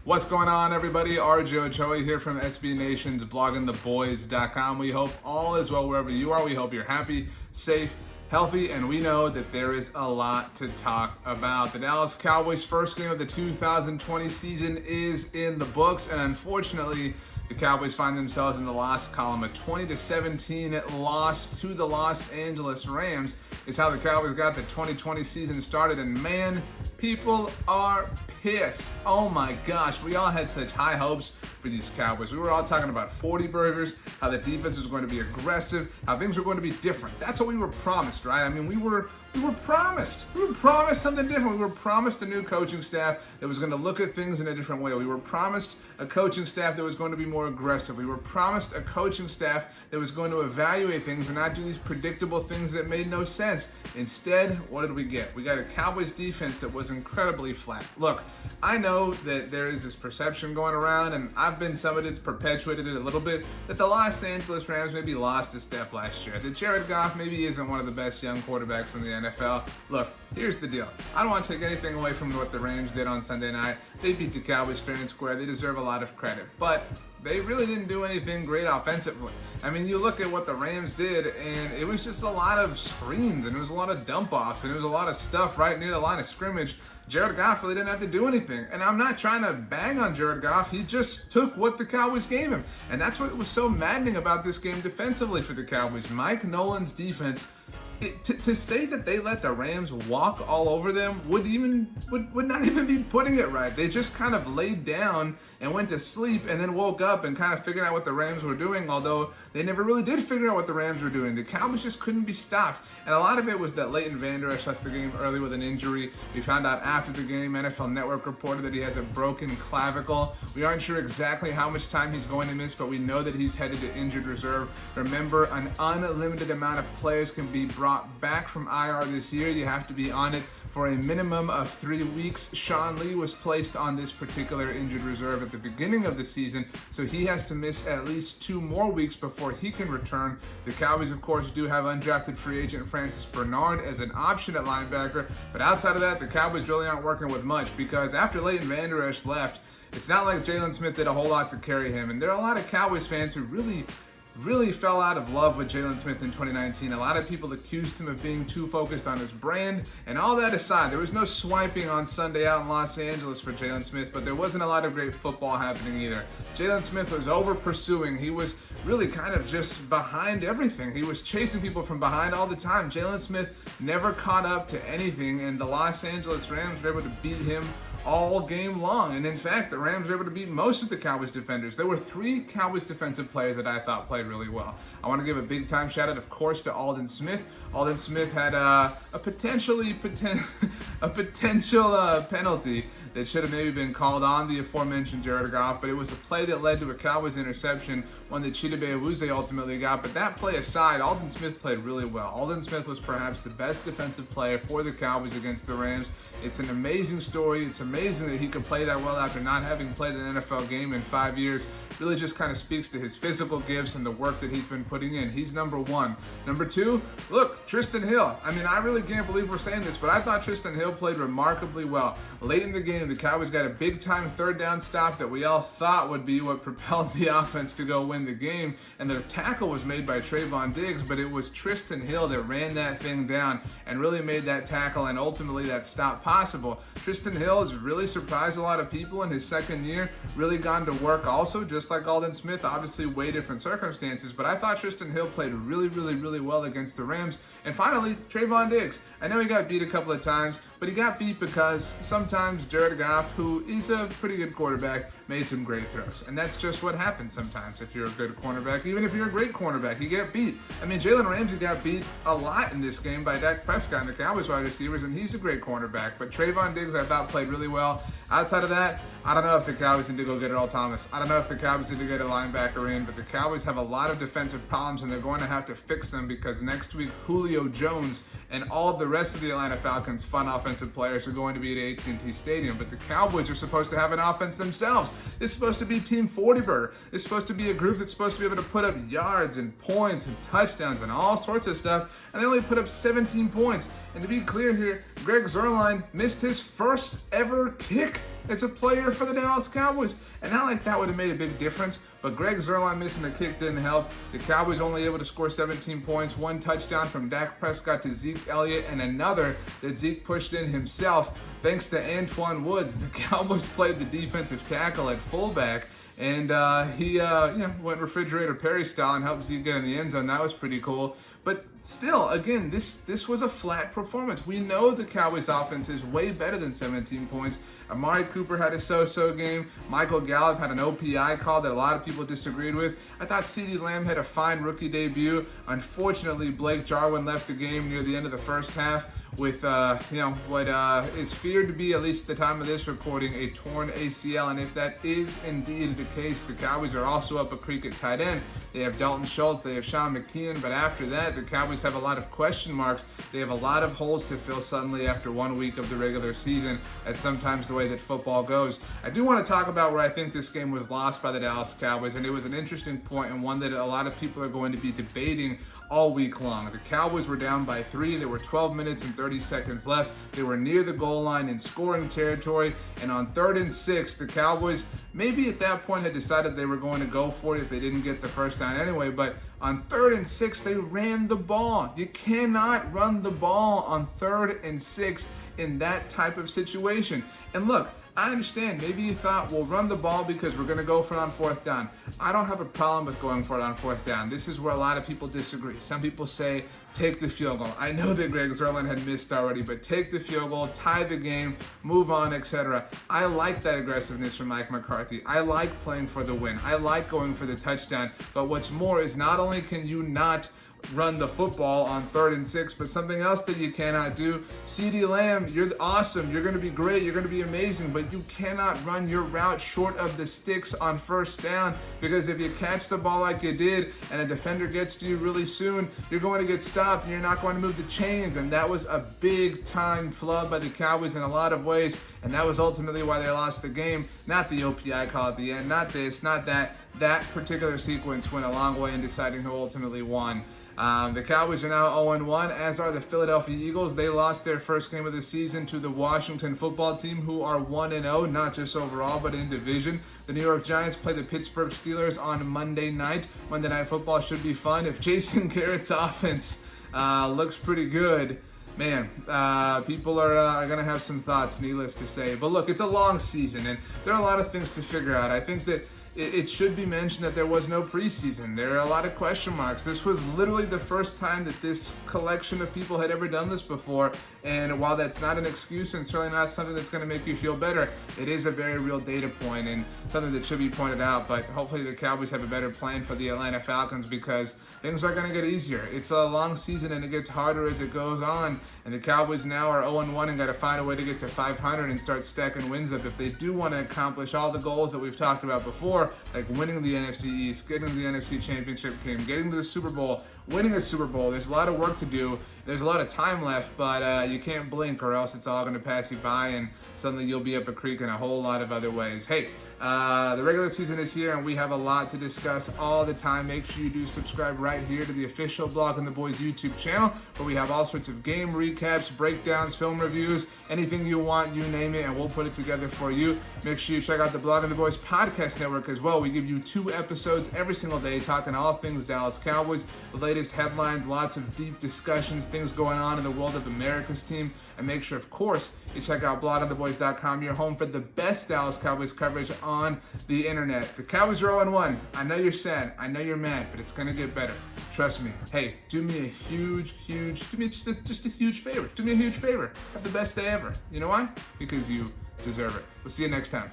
What's going on, everybody? Ochoa here from SB Nation's bloggingtheboys.com. We hope all is well wherever you are. We hope you're happy, safe, healthy, and we know that there is a lot to talk about. The Dallas Cowboys' first game of the 2020 season is in the books, and unfortunately, the Cowboys find themselves in the loss column. A 20-17 loss to the Los Angeles Rams is how the Cowboys got the 2020 season started, and man, people are pissed. Oh my gosh, we all had such high hopes for these Cowboys. We were all talking about 40 burgers, how the defense was going to be aggressive, how things were going to be different. That's what we were promised, right? I mean, we were promised something different. We were promised a new coaching staff that was going to look at things in a different way. We were promised a coaching staff that was going to be more aggressive. We were promised a coaching staff that was going to evaluate things and not do these predictable things that made no sense. Instead, what did we get? We got a Cowboys defense that was incredibly flat. Look, I know that there is this perception going around, and I've been somebody that's perpetuated it a little bit, that the Los Angeles Rams maybe lost a step last year, that Jared Goff maybe isn't one of the best young quarterbacks in the NFL. Look, here's the deal. I don't want to take anything away from what the Rams did on Sunday night. They beat the Cowboys fair and square. They deserve a lot of credit, but they really didn't do anything great offensively. I mean, you look at what the Rams did, and it was just a lot of screens, and it was a lot of dump-offs, and it was a lot of stuff right near the line of scrimmage. Jared Goff really didn't have to do anything. And I'm not trying to bang on Jared Goff. He just took what the Cowboys gave him. And that's what was so maddening about this game defensively for the Cowboys. Mike Nolan's defense, to say that they let the Rams walk all over them would not even be putting it right. They just kind of laid down and went to sleep and then woke up and kind of figured out what the Rams were doing, although they never really did figure out what the Rams were doing. The Cowboys just couldn't be stopped. And a lot of it was that Leighton Vander Esch left the game early with an injury. We found out after the game, NFL Network reported that he has a broken clavicle. We aren't sure exactly how much time he's going to miss, but we know that he's headed to injured reserve. Remember, an unlimited amount of players can be brought back from IR this year. You have to be on it for a minimum of 3 weeks. Sean Lee was placed on this particular injured reserve at the beginning of the season, so he has to miss at least 2 more weeks before he can return. The Cowboys, of course, do have undrafted free agent Francis Bernard as an option at linebacker, but outside of that, the Cowboys really aren't working with much, because after Leighton Vander Esch left, it's not like Jalen Smith did a whole lot to carry him, and there are a lot of Cowboys fans who really fell out of love with Jalen Smith in 2019. A lot of people accused him of being too focused on his brand, and all that aside, there was no swiping on Sunday out in Los Angeles for Jalen Smith, but there wasn't a lot of great football happening either. Jalen Smith was over pursuing. He was really kind of just behind everything. He was chasing people from behind all the time. Jalen Smith never caught up to anything, and the Los Angeles Rams were able to beat him all game long. And in fact, the Rams were able to beat most of the Cowboys defenders. There were 3 Cowboys defensive players that I thought played really well. I want to give a big time shout out, of course, to Aldon Smith. Aldon Smith had a potential penalty that should have maybe been called on the aforementioned Jared Goff, but it was a play that led to a Cowboys interception, one that Chidobe Awuzie ultimately got. But that play aside, Aldon Smith played really well. Aldon Smith was perhaps the best defensive player for the Cowboys against the Rams. It's an amazing story. It's amazing that he could play that well after not having played an NFL game in 5 years. Really just kind of speaks to his physical gifts and the work that he's been putting in. He's number 1. Number 2, look, Trysten Hill. I mean, I really can't believe we're saying this, but I thought Trysten Hill played remarkably well. Late in the game, the Cowboys got a big-time 3rd down stop that we all thought would be what propelled the offense to go win the game, and the tackle was made by Trayvon Diggs, but it was Trysten Hill that ran that thing down and really made that tackle and ultimately that stop possible. Trysten Hill has really surprised a lot of people in his 2nd year, really gone to work also, just like Aldon Smith, obviously way different circumstances, but I thought Trysten Hill played really well against the Rams. And finally, Trayvon Diggs. I know he got beat a couple of times, but he got beat because sometimes Jared Goff, who is a pretty good quarterback, made some great throws. And that's just what happens sometimes if you're a good cornerback. Even if you're a great cornerback, you get beat. I mean, Jalen Ramsey got beat a lot in this game by Dak Prescott and the Cowboys wide receivers, and he's a great cornerback. But Trayvon Diggs, I thought, played really well. Outside of that, I don't know if the Cowboys need to go get Earl Thomas. I don't know if the Cowboys need to get a linebacker in, but the Cowboys have a lot of defensive problems, and they're going to have to fix them because next week, Julio Jones and all of the rest of the Atlanta Falcons' fun offensive players are going to be at AT&T Stadium. But the Cowboys are supposed to have an offense themselves. This is supposed to be Team 40-burger. It's supposed to be a group that's supposed to be able to put up yards and points and touchdowns and all sorts of stuff, and they only put up 17 points. And to be clear here, Greg Zuerlein missed his first ever kick It's a player for the Dallas Cowboys. And not like that would have made a big difference, but Greg Zuerlein missing the kick didn't help. The Cowboys only able to score 17 points, one touchdown from Dak Prescott to Zeke Elliott, and another that Zeke pushed in himself thanks to Antoine Woods. The Cowboys played the defensive tackle at fullback, and he went refrigerator Perry style and helped Zeke get in the end zone. That was pretty cool. But still, again, this was a flat performance. We know the Cowboys offense is way better than 17 points. Amari Cooper had a so-so game. Michael Gallup had an OPI call that a lot of people disagreed with. I thought CeeDee Lamb had a fine rookie debut. Unfortunately, Blake Jarwin left the game near the end of the first half with what is feared to be, at least at the time of this recording, a torn ACL. And if that is indeed the case, the Cowboys are also up a creek at tight end. They have Dalton Schultz, they have Sean McKeon, but after that, the Cowboys have a lot of question marks. They have a lot of holes to fill suddenly after 1 week of the regular season. That's sometimes the way that football goes. I do want to talk about where I think this game was lost by the Dallas Cowboys, and it was an interesting point and one that a lot of people are going to be debating all week long. The Cowboys were down by 3. There were 12 minutes and 30 seconds left. They were near the goal line in scoring territory, and on 3rd and 6, the Cowboys maybe at that point had decided they were going to go for it if they didn't get the first down anyway, but on 3rd and 6, they ran the ball. You cannot run the ball on 3rd and 6 in that type of situation. And look, I understand, maybe you thought, we'll run the ball because we're going to go for it on 4th down. I don't have a problem with going for it on 4th down. This is where a lot of people disagree. Some people say, take the field goal. I know that Greg Zuerlein had missed already, but take the field goal, tie the game, move on, etc. I like that aggressiveness from Mike McCarthy. I like playing for the win. I like going for the touchdown. But what's more is not only can you not run the football on 3rd and 6, but something else that you cannot do. CeeDee Lamb, you're awesome. You're going to be great. You're going to be amazing, but you cannot run your route short of the sticks on 1st down, because if you catch the ball like you did and a defender gets to you really soon, you're going to get stopped and you're not going to move the chains. And that was a big time flub by the Cowboys in a lot of ways, and that was ultimately why they lost the game. Not the OPI call at the end, not this, not that. That particular sequence went a long way in deciding who ultimately won. The Cowboys are now 0-1, as are the Philadelphia Eagles. They lost their first game of the season to the Washington football team, who are 1-0, not just overall, but in division. The New York Giants play the Pittsburgh Steelers on Monday night. Monday Night Football should be fun. If Jason Garrett's offense looks pretty good, man, people are going to have some thoughts, needless to say. But look, it's a long season, and there are a lot of things to figure out. I think that it should be mentioned that there was no preseason. There are a lot of question marks. This was literally the first time that this collection of people had ever done this before. And while that's not an excuse and certainly not something that's going to make you feel better, it is a very real data point and something that should be pointed out. But hopefully the Cowboys have a better plan for the Atlanta Falcons, because things are going to get easier. It's a long season and it gets harder as it goes on. And the Cowboys now are 0-1 and got to find a way to get to 500 and start stacking wins up if they do want to accomplish all the goals that we've talked about before, like winning the NFC East, getting to the NFC Championship game, getting to the Super Bowl, winning a Super Bowl. There's a lot of work to do. There's a lot of time left, but you can't blink or else it's all going to pass you by and suddenly you'll be up a creek in a whole lot of other ways. Hey, the regular season is here and we have a lot to discuss all the time. Make sure you do subscribe right here to the official Blogging the Boys YouTube channel, where we have all sorts of game recaps, breakdowns, film reviews, anything you want, you name it, and we'll put it together for you. Make sure you check out the Blogging the Boys podcast network as well. We give you 2 episodes every single day talking all things Dallas Cowboys, the latest headlines, lots of deep discussions, things going on in the world of America's team. And make sure, of course, you check out bloggingtheboys.com, your home for the best Dallas Cowboys coverage on the internet. The Cowboys are 0-1. I know you're sad. I know you're mad, but it's going to get better. Trust me. Hey, do me a huge, do me just a huge favor. Do me a huge favor. Have the best day ever. You know why? Because you deserve it. We'll see you next time.